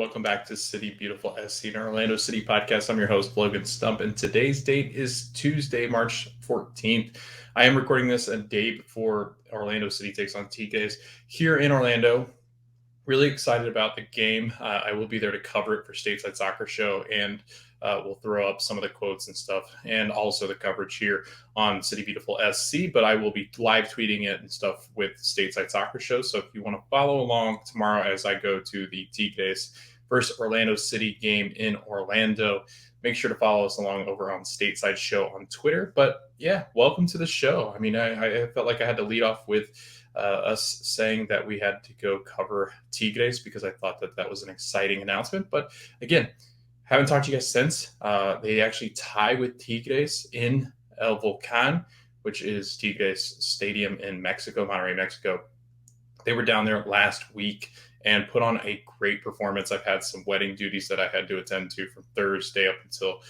Welcome back to City Beautiful SC, an Orlando City podcast. I'm your host, Logan Stump, and today's date is Tuesday, March 14th. I am recording this a day before Orlando City takes on Tigres here in Orlando. Really excited about the game. I will be there to cover it for Stateside Soccer Show, and we'll throw up some of the quotes and stuff, and also the coverage here on City Beautiful SC. But I will be live tweeting it and stuff with Stateside Soccer Show. So if you want to follow along tomorrow as I go to the Tigres versus Orlando City game in Orlando, make sure to follow us along over on Stateside Show on Twitter. But yeah, welcome to the show. I mean, I felt like I had to lead off with us saying that we had to go cover Tigres because I thought that that was an exciting announcement. But again, haven't talked to you guys since. They actually tie with Tigres in El Volcan, which is Tigres Stadium in Mexico, Monterrey, Mexico. They were down there last week and put on a great performance. I've had some wedding duties that I had to attend to from Thursday up until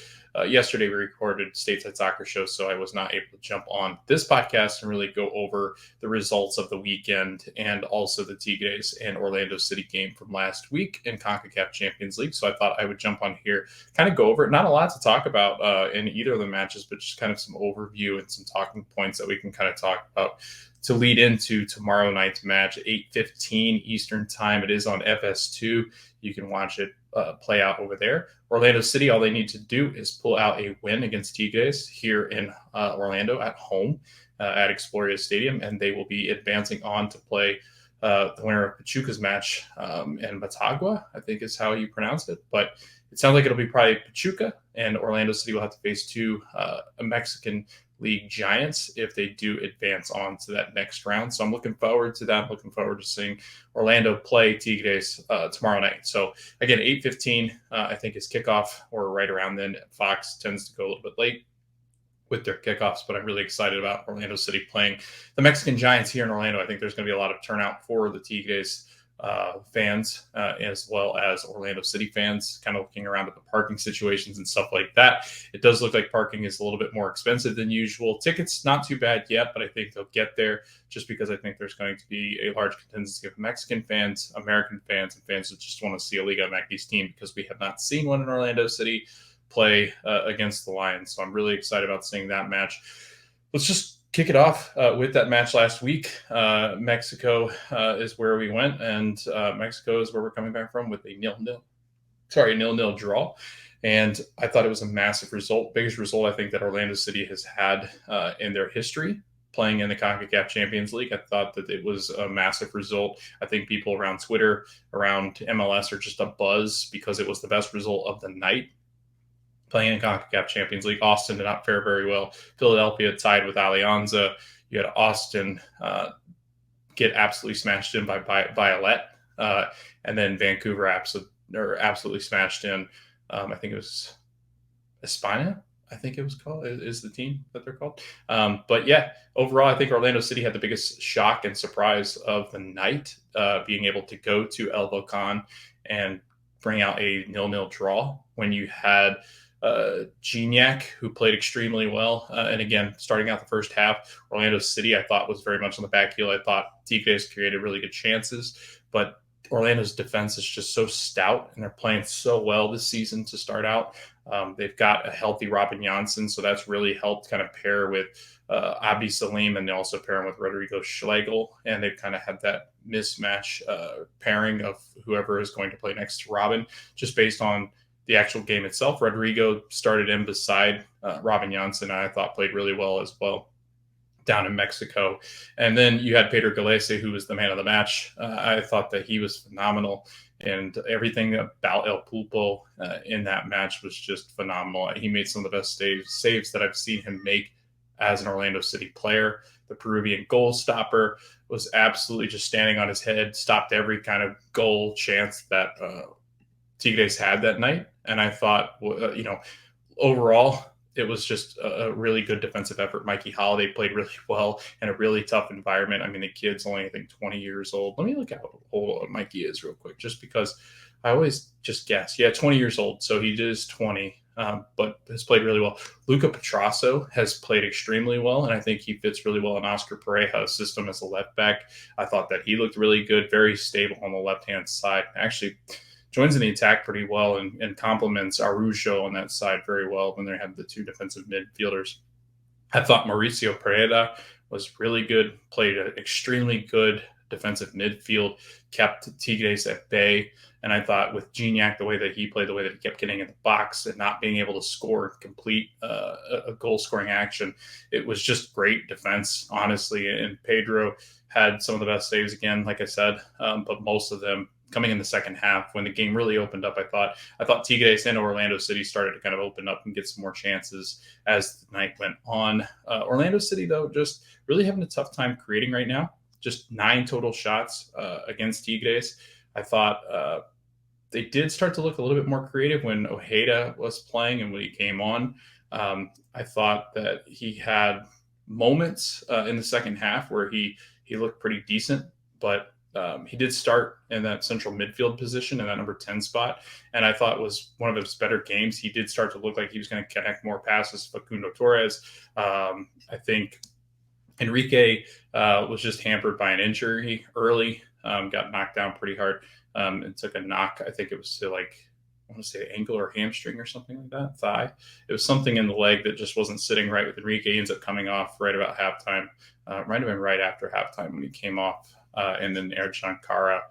yesterday. We recorded Stateside Soccer Show, so I was not able to jump on this podcast and really go over the results of the weekend and also the Tigres and Orlando City game from last week in CONCACAF Champions League. So I thought I would jump on here, kind of go over it. Not a lot to talk about in either of the matches, but just kind of some overview and some talking points that we can kind of talk about to lead into tomorrow night's match, 8:15 Eastern time. It is on FS2. You can watch it play out over there. Orlando City, all they need to do is pull out a win against Tigres here in Orlando at home at Exploria Stadium, and they will be advancing on to play the winner of Pachuca's match in Matagua, I think is how you pronounce it. But it sounds like it'll be probably Pachuca, and Orlando City will have to face two Mexican League giants if they do advance on to that next round. So I'm looking forward to that. I'm looking forward to seeing Orlando play Tigres tomorrow night. So again, 8:15, I think is kickoff, or right around then. Fox tends to go a little bit late with their kickoffs, but I'm really excited about Orlando City playing the Mexican Giants here in Orlando. I think there's going to be a lot of turnout for the Tigres fans as well as Orlando City fans, kind of looking around at the parking situations and stuff like that. It does look like parking is a little bit more expensive than usual. Tickets, not too bad yet, but I think they'll get there just because I think there's going to be a large contingency of Mexican fans, American fans, and fans that just want to see a Liga MX team because we have not seen one in Orlando City play against the Lions. So I'm really excited about seeing that match. Let's just kick it off with that match last week. Mexico is where we went, and Mexico is where we're coming back from with a nil-nil draw. And I thought it was a massive result, biggest result I think that Orlando City has had in their history playing in the CONCACAF Champions League. I thought that it was a massive result. I think people around Twitter, around MLS are just a buzz because it was the best result of the night. Playing in CONCACAF Champions League. Austin did not fare very well. Philadelphia tied with Alianza. You had Austin get absolutely smashed in by Violet. And then Vancouver absolutely smashed in. I think it was Espana, I think it was called, is the team that they're called. But yeah, overall, I think Orlando City had the biggest shock and surprise of the night, being able to go to El Volcan and bring out a 0-0 draw when you had Gignac, who played extremely well. And again, starting out the first half, Orlando City, I thought, was very much on the back heel. I thought Tigres created really good chances, but Orlando's defense is just so stout, and they're playing so well this season to start out. They've got a healthy Robin Janssen, so that's really helped kind of pair with Abdi Salim, and they also pair him with Rodrigo Schlegel, and they've kind of had that mismatch pairing of whoever is going to play next to Robin, just based on the actual game itself. Rodrigo started in beside Robin Janssen, and I thought played really well as well down in Mexico. And then you had Pedro Galese, who was the man of the match. I thought that he was phenomenal, and everything about El Pulpo in that match was just phenomenal. He made some of the best saves that I've seen him make as an Orlando City player. The Peruvian goal stopper was absolutely just standing on his head, stopped every kind of goal chance that Tigres had that night. And I thought, overall, it was just a really good defensive effort. Mikey Holiday played really well in a really tough environment. I mean, the kid's only, I think, 20 years old. Let me look at how old Mikey is real quick, just because I always just guess. Yeah, 20 years old. So he is 20, but has played really well. Luca Petrasso has played extremely well, and I think he fits really well in Oscar Pareja's system as a left back. I thought that he looked really good, very stable on the left-hand side. Actually, joins in the attack pretty well and complements Arujo on that side very well when they have the two defensive midfielders. I thought Mauricio Pereira was really good, played an extremely good defensive midfield, kept Tigres at bay. And I thought with Gignac, the way that he played, the way that he kept getting in the box and not being able to score and complete a goal scoring action, it was just great defense, honestly. And Pedro had some of the best saves again, like I said, but most of them coming in the second half when the game really opened up. I thought Tigres and Orlando City started to kind of open up and get some more chances as the night went on. Orlando City, though, just really having a tough time creating right now. Just 9 total shots against Tigres. I thought they did start to look a little bit more creative when Ojeda was playing and when he came on. I thought that he had moments in the second half where he looked pretty decent, but he did start in that central midfield position in that number 10 spot, and I thought was one of his better games. He did start to look like he was going to connect more passes. Facundo Torres, I think Enrique was just hampered by an injury early, got knocked down pretty hard, and took a knock. I think it was to I want to say ankle or hamstring or something like that, thigh. It was something in the leg that just wasn't sitting right with Enrique. He ends up coming off right about halftime. Might have been right after halftime when he came off. And then Ercan Kara,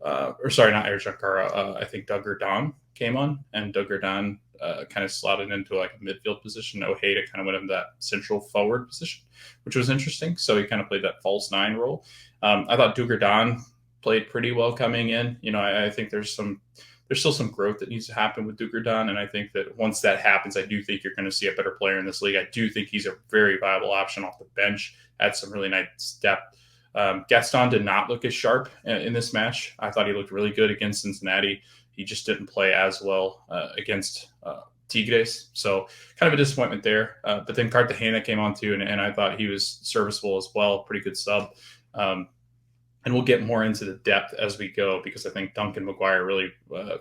not Ercan Kara, I think Doug Gurdon came on, and Doug Gurdon kind of slotted into a midfield position. Ojeda kind of went into that central forward position, which was interesting. So he kind of played that false 9 role. I thought Doug Gurdon played pretty well coming in. I think there's still some growth that needs to happen with Doug Gurdon, and I think that once that happens, I do think you're going to see a better player in this league. I do think he's a very viable option off the bench, had some really nice depth. Gaston did not look as sharp in this match. I thought he looked really good against Cincinnati. He just didn't play as well against Tigres. So kind of a disappointment there. But then Cartagena came on too, and I thought he was serviceable as well. Pretty good sub. And we'll get more into the depth as we go because I think Duncan McGuire really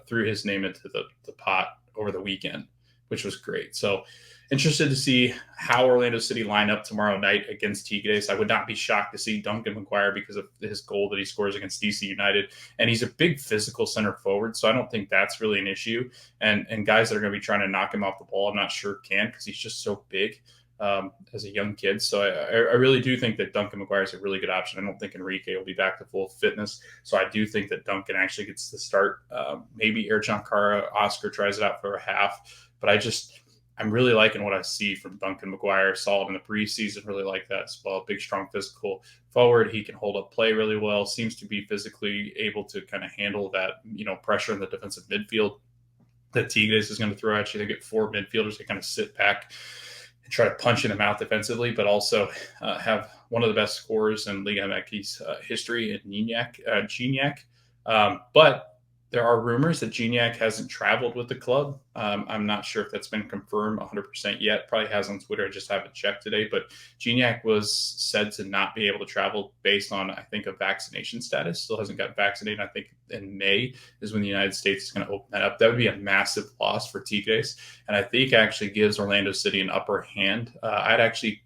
threw his name into the pot over the weekend, which was great. So interested to see how Orlando City line up tomorrow night against Tigres. I would not be shocked to see Duncan McGuire because of his goal that he scores against DC United. And he's a big physical center forward, so I don't think that's really an issue. And guys that are going to be trying to knock him off the ball, I'm not sure can because he's just so big as a young kid. So I really do think that Duncan McGuire is a really good option. I don't think Enrique will be back to full fitness. So I do think that Duncan actually gets the start. Maybe Ercan Kara, Oscar tries it out for a half. But I'm really liking what I see from Duncan McGuire. Solid in the preseason, really like that as well. Big, strong, physical forward. He can hold up play really well. Seems to be physically able to kind of handle that, pressure in the defensive midfield that Tigres is going to throw at you. They get 4 midfielders that kind of sit back and try to punch in the mouth defensively, but also have one of the best scorers in Liga MX's history in Gignac. But there are rumors that Gignac hasn't traveled with the club. I'm not sure if that's been confirmed 100% yet. Probably has on Twitter. I just haven't checked today. But Gignac was said to not be able to travel based on, I think, a vaccination status. Still hasn't got vaccinated. I think in May is when the United States is going to open that up. That would be a massive loss for Tigres. And I think actually gives Orlando City an upper hand. I'd actually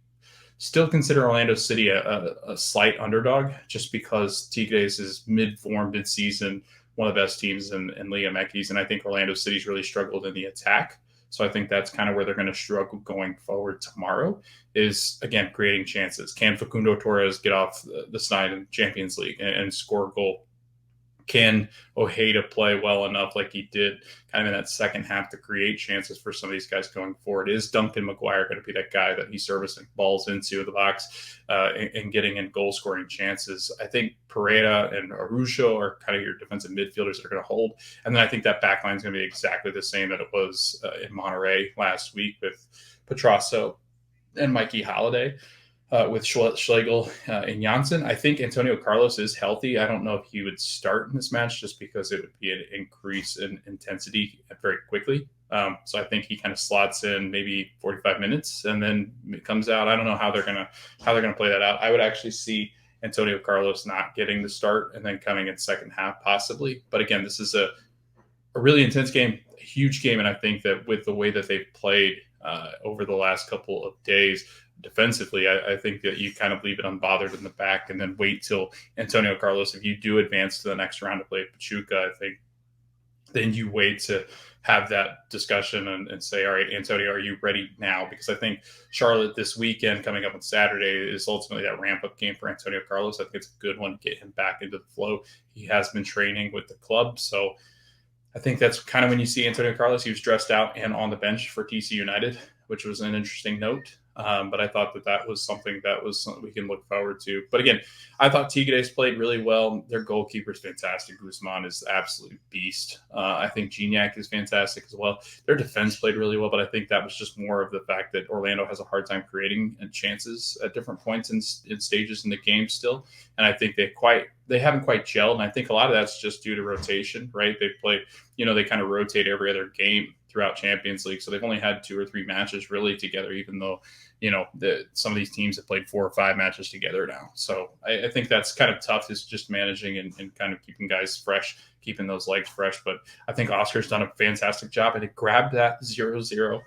still consider Orlando City a slight underdog just because Tigres is mid-form, mid-season, one of the best teams in Liga MX, and I think Orlando City's really struggled in the attack. So I think that's kind of where they're going to struggle going forward tomorrow is, again, creating chances. Can Facundo Torres get off the snide in Champions League and score a goal? Can Ojeda play well enough like he did kind of in that second half to create chances for some of these guys going forward? Is Duncan McGuire going to be that guy that he's servicing balls into the box and getting in goal-scoring chances? I think Pereira and Arujo are kind of your defensive midfielders that are going to hold. And then I think that back line is going to be exactly the same that it was in Monterrey last week with Petrasso and Mikey Holiday. With Schlegel and Janssen. I think Antonio Carlos is healthy. I don't know if he would start in this match just because it would be an increase in intensity very quickly. So I think he kind of slots in maybe 45 minutes and then it comes out. I don't know how they're gonna play that out. I would actually see Antonio Carlos not getting the start and then coming in second half possibly. But again, this is a really intense game, a huge game, and I think that with the way that they've played over the last couple of days defensively, I think that you kind of leave it unbothered in the back and then wait till Antonio Carlos, if you do advance to the next round to play Pachuca, I think then you wait to have that discussion and say, all right, Antonio, are you ready now? Because I think Charlotte this weekend coming up on Saturday is ultimately that ramp up game for Antonio Carlos. I think it's a good one to get him back into the flow. He has been training with the club. So I think that's kind of when you see Antonio Carlos. He was dressed out and on the bench for DC United, which was an interesting note. But I thought that was something we can look forward to. But again, I thought Tigres played really well. Their goalkeeper is fantastic. Guzman is absolute beast. I think Gignac is fantastic as well. Their defense played really well, but I think that was just more of the fact that Orlando has a hard time creating chances at different points in stages in the game still. And I think they haven't quite gelled. And I think a lot of that's just due to rotation, right? They play, they kind of rotate every other game throughout Champions League. So they've only had 2 or 3 matches really together, even though, some of these teams have played 4 or 5 matches together now. So I think that's kind of tough, is just managing and kind of keeping guys fresh, keeping those legs fresh. But I think Oscar's done a fantastic job, and to grab that 0-0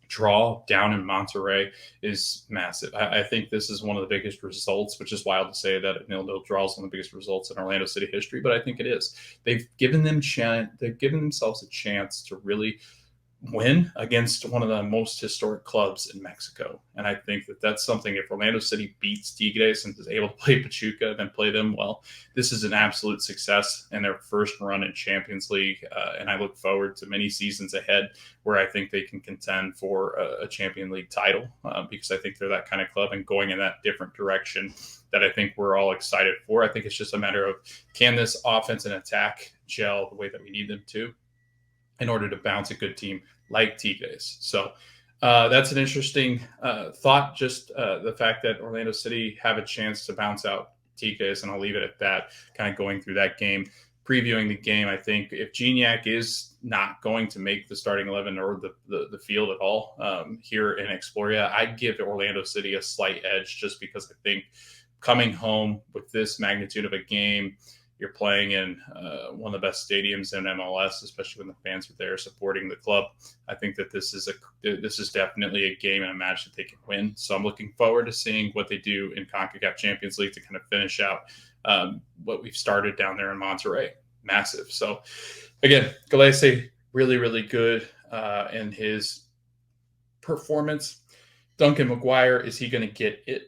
draw down in Monterrey is massive. I think this is one of the biggest results, which is wild to say that a 0-0 draw is one of the biggest results in Orlando City history, but I think it is. They've given themselves a chance to really win against one of the most historic clubs in Mexico. And I think that's something, if Orlando City beats Tigres and is able to play Pachuca and play them well, this is an absolute success in their first run in Champions League. And I look forward to many seasons ahead where I think they can contend for a Champions League title, because I think they're that kind of club and going in that different direction that I think we're all excited for. I think it's just a matter of, can this offense and attack gel the way that we need them to in order to bounce a good team like Tigres. So that's an interesting thought, just the fact that Orlando City have a chance to bounce out Tigres, and I'll leave it at that, kind of going through that game. Previewing the game, I think if Gignac is not going to make the starting 11 or the field at all here in Exploria, I'd give Orlando City a slight edge, just because I think coming home with this magnitude of a game, you're playing in one of the best stadiums in MLS, especially when the fans are there supporting the club. I think that this is definitely a game and a match that they can win. So I'm looking forward to seeing what they do in CONCACAF Champions League to kind of finish out what we've started down there in Monterrey. Massive. So again, Galese, really, really good in his performance. Duncan McGuire, is he going to get it?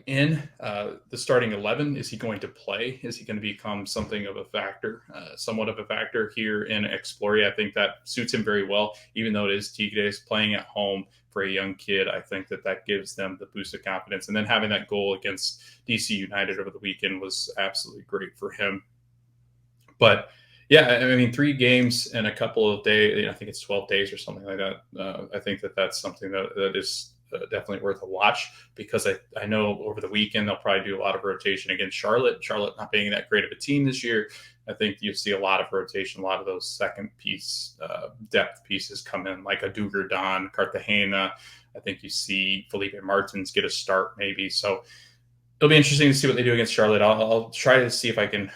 In the starting 11? Is he going to play? Is he going to become something of a factor, somewhat of a factor here in Exploria? I think that suits him very well, even though it is Tigres playing at home for a young kid. I think that gives them the boost of confidence. And then having that goal against DC United over the weekend was absolutely great for him. But yeah, I mean, 3 games in a couple of days, I think it's 12 days or something like that. I think that's something that is definitely worth a watch, because I know over the weekend they'll probably do a lot of rotation against Charlotte. Charlotte not being that great of a team this year, I think you see a lot of rotation, a lot of those second piece depth pieces come in, like a Dugar Don, Cartagena. I think you see Felipe Martins get a start maybe. So it'll be interesting to see what they do against Charlotte. I'll try to see if I can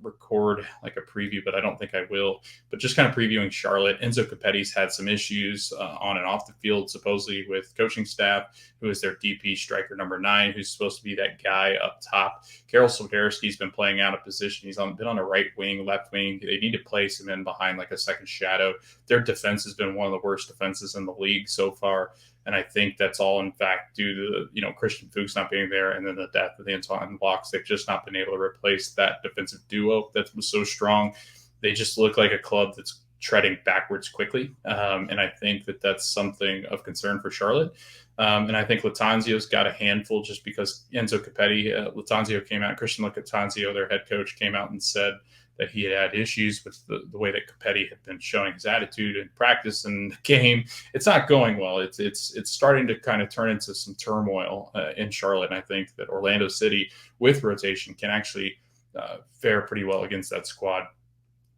record like a preview, but I don't think I will. But just kind of previewing Charlotte. Enzo Capetti's had some issues on and off the field, supposedly with coaching staff, who is their DP striker number 9, who's supposed to be that guy up top. Karol Swiderski's been playing out of position. He's been on a right wing, left wing. They need to place him in behind like a second shadow. Their defense has been one of the worst defenses in the league so far. And I think that's all, in fact, due to Christian Fuchs not being there, and then the death of the Antoine Blocks. They've just not been able to replace that defensive duo that was so strong. They just look like a club that's treading backwards quickly, and I think that's something of concern for Charlotte. And I think Latanzio's got a handful, just because Enzo Capetti, Latanzio came out. Christian Latanzio, their head coach, came out and said that he had issues with the way that Capetti had been showing his attitude in practice and the game. It's not going well. It's starting to kind of turn into some turmoil in Charlotte. And I think that Orlando City, with rotation, can actually fare pretty well against that squad,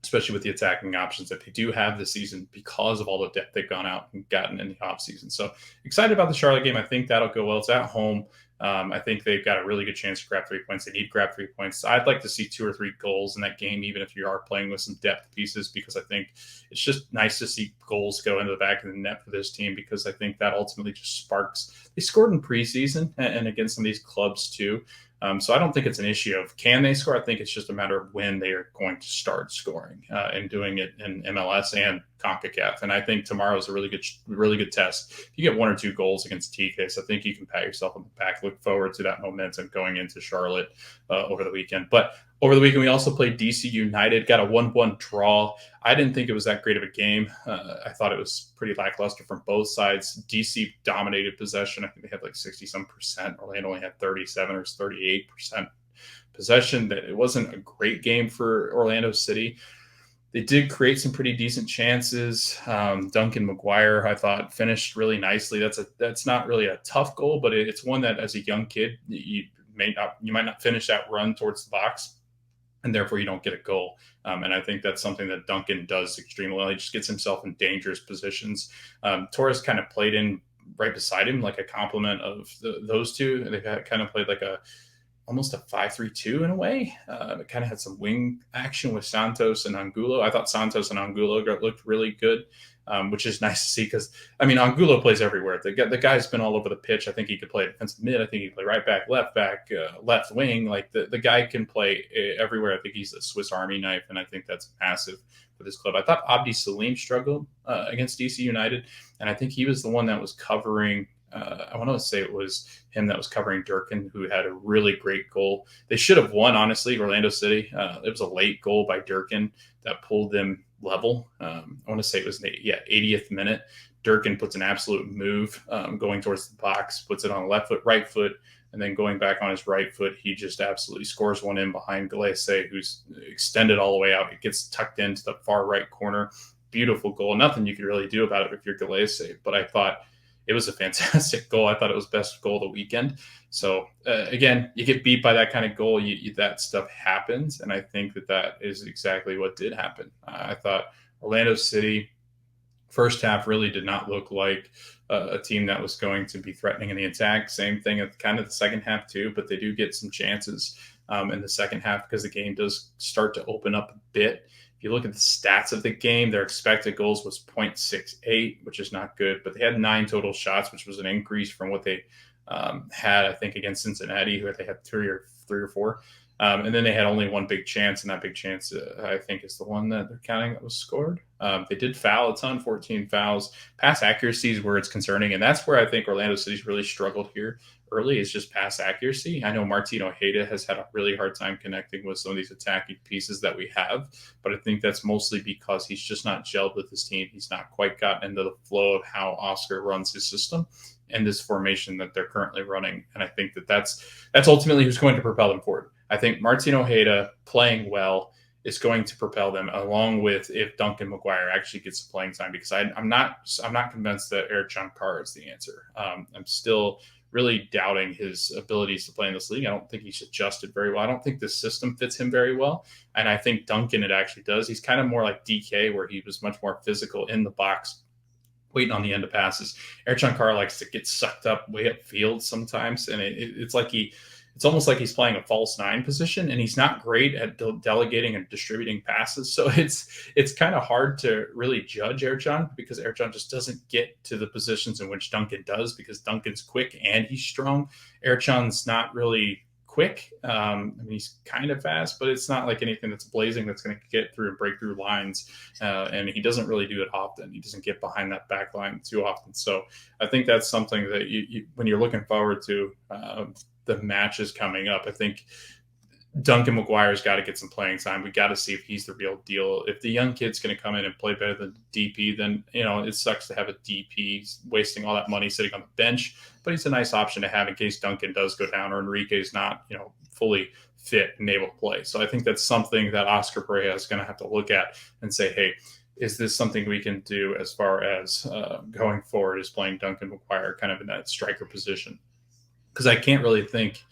especially with the attacking options that they do have this season because of all the depth they've gone out and gotten in the offseason. So excited about the Charlotte game. I think that'll go well. It's at home. I think they've got a really good chance to grab 3 points. They need to grab 3 points. I'd like to see 2 or 3 goals in that game, even if you are playing with some depth pieces, because I think it's just nice to see goals go into the back of the net for this team, because I think that ultimately just sparks. They scored in preseason and against some of these clubs too. So I don't think it's an issue of can they score. I think it's just a matter of when they are going to start scoring and doing it in MLS and CONCACAF. And I think tomorrow is a really good test. If you get 1 or 2 goals against Tigres, I think you can pat yourself on the back. Look forward to that momentum going into Charlotte over the weekend. But over the weekend, we also played DC United, got a 1-1 draw. I didn't think it was that great of a game. I thought it was pretty lackluster from both sides. DC dominated possession. I think they had like 60-some%. Orlando only had 37 or 38% possession. That it wasn't a great game for Orlando City. They did create some pretty decent chances. Duncan McGuire, I thought, finished really nicely. That's not really a tough goal, but it's one that as a young kid you might not finish that run towards the box, and therefore you don't get a goal. And I think that's something that Duncan does extremely well. He just gets himself in dangerous positions. Torres kind of played in right beside him, like a complement of those two. They kind of played like almost a 5-3-2 in a way. It kind of had some wing action with Santos and Angulo. I thought Santos and Angulo looked really good, which is nice to see because, I mean, Angulo plays everywhere. The guy's been all over the pitch. I think he could play defensive mid. I think he could play right back, left wing. Like the guy can play everywhere. I think he's a Swiss Army knife, and I think that's massive for this club. I thought Abdi Salim struggled against DC United, and I think he was the one that was covering I want to say it was him that was covering Durkin, who had a really great goal. They should have won, honestly, Orlando City. It was a late goal by Durkin that pulled them level. I want to say it was 80th minute. Durkin puts an absolute move going towards the box, puts it on the left foot, right foot, and then going back on his right foot, he just absolutely scores one in behind Galese, who's extended all the way out. It gets tucked into the far right corner. Beautiful goal. Nothing you could really do about it if you're Galese, but I thought it was a fantastic goal. I thought it was best goal of the weekend. So again, you get beat by that kind of goal, that stuff happens, and I think that is exactly what did happen. I thought Orlando City first half really did not look like a team that was going to be threatening in the attack. Same thing at kind of the second half too, but they do get some chances in the second half because the game does start to open up a bit. If you look at the stats of the game, their expected goals was 0.68, which is not good, but they had 9 total shots, which was an increase from what they had, I think, against Cincinnati, who they had 3 or 4. And then they had only one big chance, and that big chance, I think, is the one that they're counting that was scored. They did foul a ton, 14 fouls. Pass accuracy is where it's concerning, and that's where I think Orlando City's really struggled here early is just pass accuracy. I know Martin Ojeda has had a really hard time connecting with some of these attacking pieces that we have, but I think that's mostly because he's just not gelled with his team. He's not quite gotten into the flow of how Oscar runs his system and this formation that they're currently running. And I think that's ultimately who's going to propel them forward. I think Martin Ojeda playing well is going to propel them, along with if Duncan McGuire actually gets the playing time, because I'm not convinced that Ercan Carr is the answer. I'm still really doubting his abilities to play in this league. I don't think he's adjusted very well. I don't think this system fits him very well. And I think Duncan, it actually does. He's kind of more like DK, where he was much more physical in the box, waiting on the end of passes. Ercan Carr likes to get sucked up way upfield sometimes. And it's almost like he's playing a false 9 position, and he's not great at delegating and distributing passes. So it's kind of hard to really judge Ercan because Ercan just doesn't get to the positions in which Duncan does, because Duncan's quick and he's strong. Ercan's not really quick. I mean, he's kind of fast, but it's not like anything that's blazing that's going to get through and break through lines. And he doesn't really do it often. He doesn't get behind that back line too often. So I think that's something that you when you're looking forward to the matches coming up, I think Duncan McGuire's got to get some playing time. We got to see if he's the real deal. If the young kid's going to come in and play better than DP, then, it sucks to have a DP wasting all that money sitting on the bench, but he's a nice option to have in case Duncan does go down or Enrique's not, fully fit and able to play. So I think that's something that Oscar Pereira is going to have to look at and say, hey, is this something we can do as far as going forward, is playing Duncan McGuire kind of in that striker position? Because I can't really think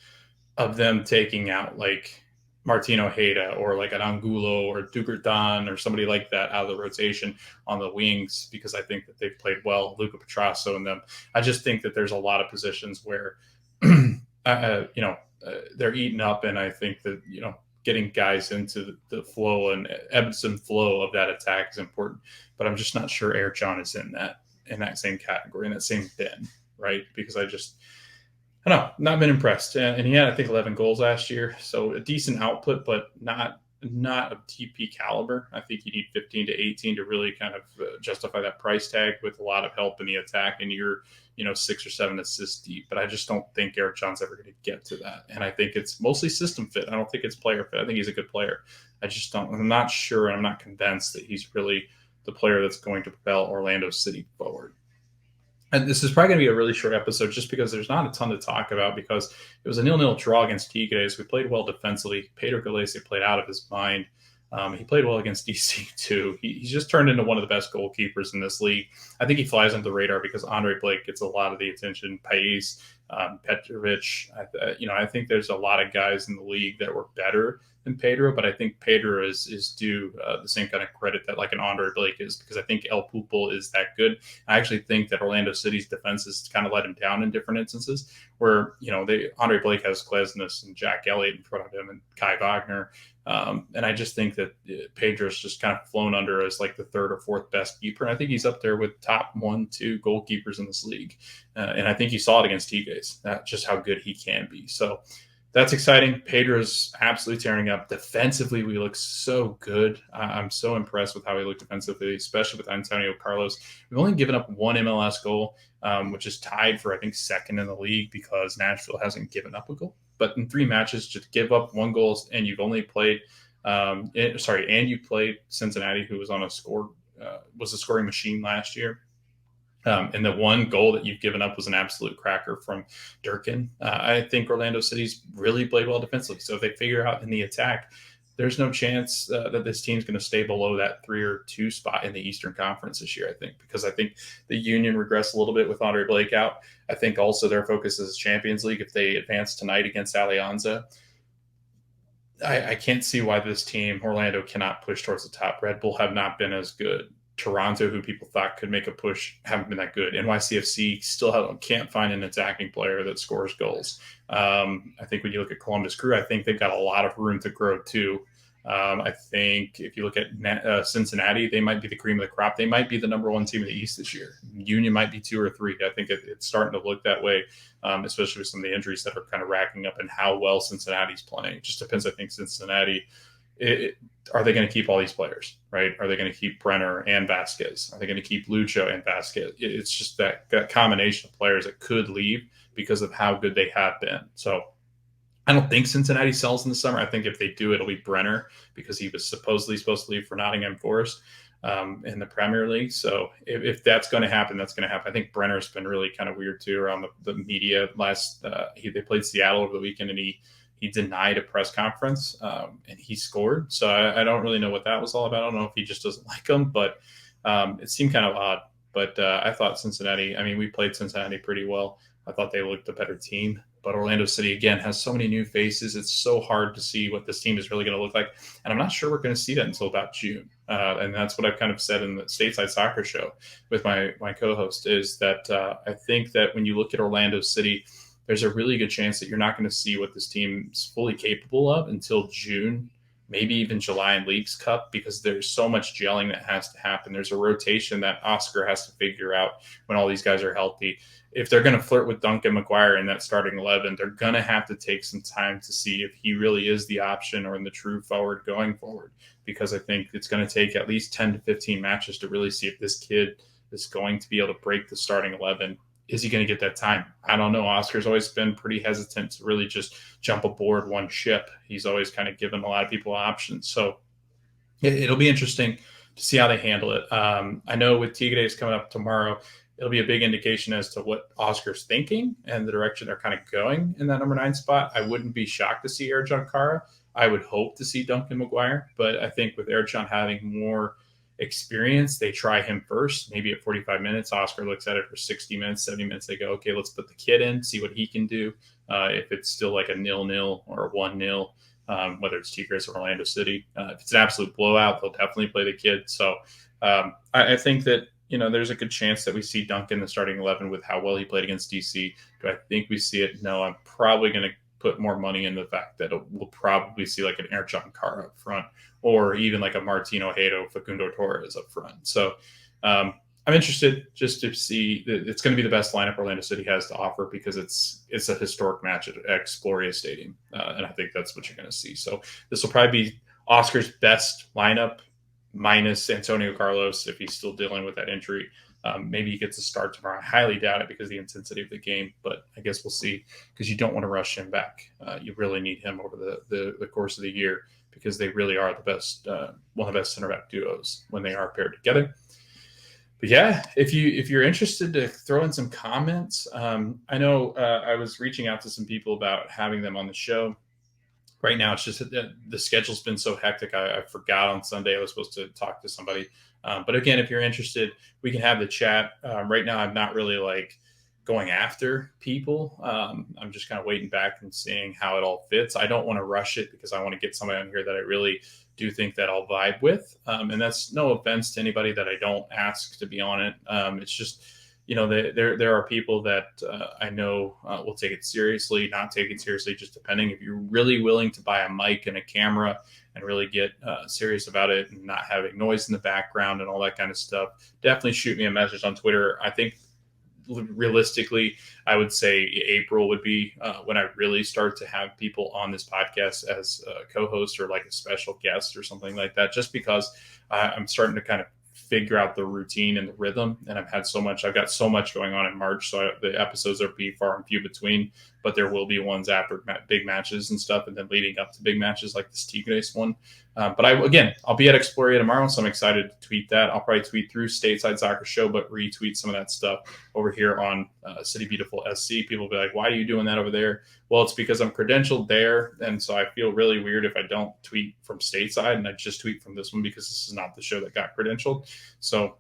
of them taking out like Martin Ojeda or like an Angulo or Dugardan or somebody like that out of the rotation on the wings, because I think that they've played well, Luca Petrasso and them. I just think that there's a lot of positions where, they're eaten up. And I think that, getting guys into the flow and ebbs and flow of that attack is important. But I'm just not sure Ercan is in that same category, in that same bin, right? Because I I don't know, not been impressed. And he had, I think, 11 goals last year, so a decent output, but not of TP caliber. I think you need 15 to 18 to really kind of justify that price tag with a lot of help in the attack, and you're 6 or 7 assists deep. But I just don't think Eric John's ever going to get to that. And I think it's mostly system fit. I don't think it's player fit. I think he's a good player. I just don't. I'm not sure, and I'm not convinced that he's really the player that's going to propel Orlando City forward. And this is probably going to be a really short episode just because there's not a ton to talk about because it was a 0-0 draw against Tigres. We played well defensively. Pedro Gallese played out of his mind. He played well against DC too. He's just turned into one of the best goalkeepers in this league. I think he flies under the radar because Andre Blake gets a lot of the attention. Pais, Petrovic. I think there's a lot of guys in the league that were better than Pedro, but I think Pedro is due the same kind of credit that like an Andre Blake is because I think El Pupil is that good. I actually think that Orlando City's defense has kind of let him down in different instances where, Andre Blake has Klesnes and Jack Elliott in front of him and Kai Wagner. And I just think that Pedro's just kind of flown under as like the third or fourth best keeper. And I think he's up there with top 1-2 goalkeepers in this league. And I think you saw it against Tigres, just how good he can be. So that's exciting. Pedro's absolutely tearing up. Defensively, we look so good. I'm so impressed with how we look defensively, especially with Antonio Carlos. We've only given up one MLS goal, which is tied for, I think, second in the league because Nashville hasn't given up a goal. But in 3 matches, just give up 1 goal, and you've only played and you played Cincinnati, who was on was a scoring machine last year. And the 1 goal that you've given up was an absolute cracker from Durkin. I think Orlando City's really played well defensively. So if they figure out in the attack, there's no chance that this team's going to stay below that 3 or 2 spot in the Eastern Conference this year, I think, because I think the Union regressed a little bit with Andre Blake out. I think also their focus is Champions League. If they advance tonight against Alianza, I can't see why this team, Orlando, cannot push towards the top. Red Bull have not been as good. Toronto, who people thought could make a push, haven't been that good. NYCFC still can't find an attacking player that scores goals. I think when you look at Columbus Crew, I think they've got a lot of room to grow too. I think if you look at Cincinnati, they might be the cream of the crop. They might be the number 1 team in the East this year. Union might be 2 or 3. I think it's starting to look that way, especially with some of the injuries that are kind of racking up and how well Cincinnati's playing. It just depends. I think Cincinnati, are they going to keep all these players, right? Are they going to keep Brenner and Vasquez? Are they going to keep Lucho and Vasquez? It's just that combination of players that could leave because of how good they have been. So I don't think Cincinnati sells in the summer. I think if they do, it'll be Brenner because he was supposed to leave for Nottingham Forest in the Premier League. So if that's going to happen, that's going to happen. I think Brenner's been really kind of weird too around the media. They played Seattle over the weekend and he denied a press conference and he scored. So I don't really know what that was all about. I don't know if he just doesn't like them, but it seemed kind of odd. But I thought Cincinnati, we played Cincinnati pretty well. I thought they looked a better team. But Orlando City, again, has so many new faces. It's so hard to see what this team is really going to look like. And I'm not sure we're going to see that until about June. And that's what I've kind of said in the Stateside Soccer Show with my co-host is that I think that when you look at Orlando City, there's a really good chance that you're not going to see what this team's fully capable of until June, maybe even July in Leagues Cup, because there's so much gelling that has to happen. There's a rotation that Oscar has to figure out when all these guys are healthy. If they're going to flirt with Duncan McGuire in that starting 11, they're going to have to take some time to see if he really is the option or in the true forward going forward, because I think it's going to take at least 10 to 15 matches to really see if this kid is going to be able to break the starting 11. Is he going to get that time? I don't know. Oscar's always been pretty hesitant to really just jump aboard one ship. He's always kind of given a lot of people options. So it'll be interesting to see how they handle it. I know with Tigres coming up tomorrow, it'll be a big indication as to what Oscar's thinking and the direction they're kind of going in that number 9 spot. I wouldn't be shocked to see Ercan Kara. I would hope to see Duncan McGuire, but I think with Ercan having more experience, they try him first, maybe at 45 minutes. Oscar looks at it for 60 minutes, 70 minutes. They go, okay, let's put the kid in, see what he can do. If it's still like a 0-0 or a 1-0, whether it's Tigres or Orlando City. If it's an absolute blowout, they'll definitely play the kid. So I think that, there's a good chance that we see Duncan in the starting 11 with how well he played against DC. Do I think we see it? No, I'm probably going to put more money in the fact that we'll probably see like an Ercan Kara up front, or even like a Martin Ojeda, Facundo Torres up front. So I I'm interested just to see. It's going to be the best lineup Orlando City has to offer because it's a historic match at Exploria Stadium, and I think that's what you're going to see. So this will probably be Oscar's best lineup minus Antonio Carlos if he's still dealing with that injury. Maybe he gets a start tomorrow. I highly doubt it because of the intensity of the game, but I guess we'll see because you don't want to rush him back. You really need him over the course of the year because they really are the best, one of the best center back duos when they are paired together. But yeah, if you're interested to throw in some comments, I know I was reaching out to some people about having them on the show. Right now, it's just the schedule's been so hectic. I forgot on Sunday I was supposed to talk to somebody. But again, if you're interested, we can have the chat. Right now, I'm not really like going after people. I'm just kind of waiting back and seeing how it all fits. I don't want to rush it because I want to get somebody on here that I really do think that I'll vibe with. And that's no offense to anybody that I don't ask to be on it. It's just, there are people that I know will take it seriously, not take it seriously, just depending. If you're really willing to buy a mic and a camera and really get serious about it and not having noise in the background and all that kind of stuff, definitely shoot me a message on Twitter. I think realistically, I would say April would be when I really start to have people on this podcast as a co-host or like a special guest or something like that, just because I'm starting to kind of figure out the routine and the rhythm. And I've got so much going on in March. So the episodes are be far and few between, but there will be ones after big matches and stuff. And then leading up to big matches like this Tigres one. But I'll be at Exploria tomorrow. So I'm excited to tweet that. I'll probably tweet through Stateside Soccer Show, but retweet some of that stuff over here on City Beautiful SC. People will be like, why are you doing that over there? Well, it's because I'm credentialed there. And so I feel really weird if I don't tweet from Stateside and I just tweet from this one because this is not the show that got credentialed. So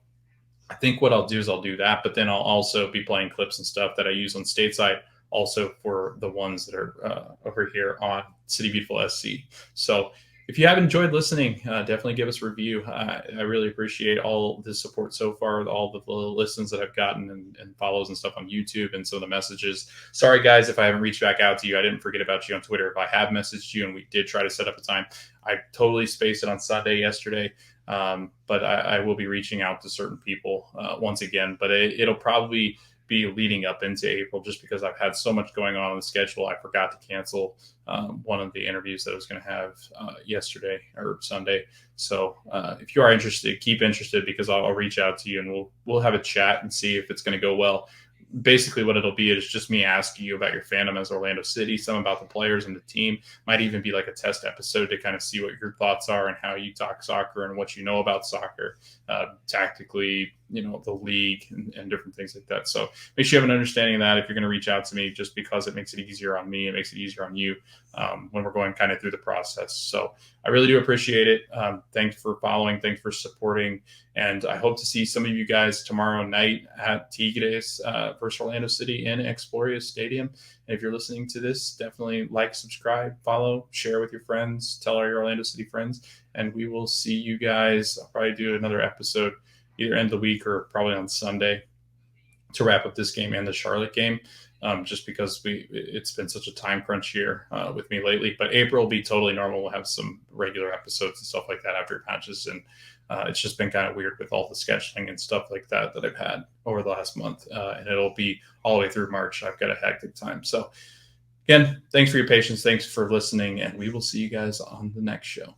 I think what I'll do is I'll do that, but then I'll also be playing clips and stuff that I use on Stateside also for the ones that are over here on City Beautiful SC. So if you have enjoyed listening, definitely give us a review. I really appreciate all the support so far, all the listens that I've gotten and follows and stuff on YouTube and some of the messages. Sorry, guys, if I haven't reached back out to you. I didn't forget about you on Twitter. If I have messaged you and we did try to set up a time, I totally spaced it on Sunday yesterday. But I will be reaching out to certain people once again. But it'll probably be leading up into April just because I've had so much going on the schedule. I forgot to cancel one of the interviews that I was going to have yesterday or Sunday. So if you are interested, keep interested because I'll reach out to you and we'll have a chat and see if it's going to go well. Basically what it'll be is just me asking you about your fandom as Orlando City, some about the players and the team. Might even be like a test episode to kind of see what your thoughts are and how you talk soccer and what you know about soccer, tactically, the league and different things like that. So make sure you have an understanding of that if you're going to reach out to me, just because it makes it easier on me. It makes it easier on you when we're going kind of through the process. So I really do appreciate it. Thanks for following. Thanks for supporting. And I hope to see some of you guys tomorrow night at Tigres versus Orlando City in Exploria Stadium. And if you're listening to this, definitely like, subscribe, follow, share with your friends, tell all your Orlando City friends. And we will see you guys. I'll probably do another episode either end of the week or probably on Sunday to wrap up this game and the Charlotte game, just because it's been such a time crunch here with me lately. But April will be totally normal. We'll have some regular episodes and stuff like that after matches. And it's just been kind of weird with all the scheduling and stuff like that I've had over the last month. And it'll be all the way through March. I've got a hectic time. So again, thanks for your patience. Thanks for listening. And we will see you guys on the next show.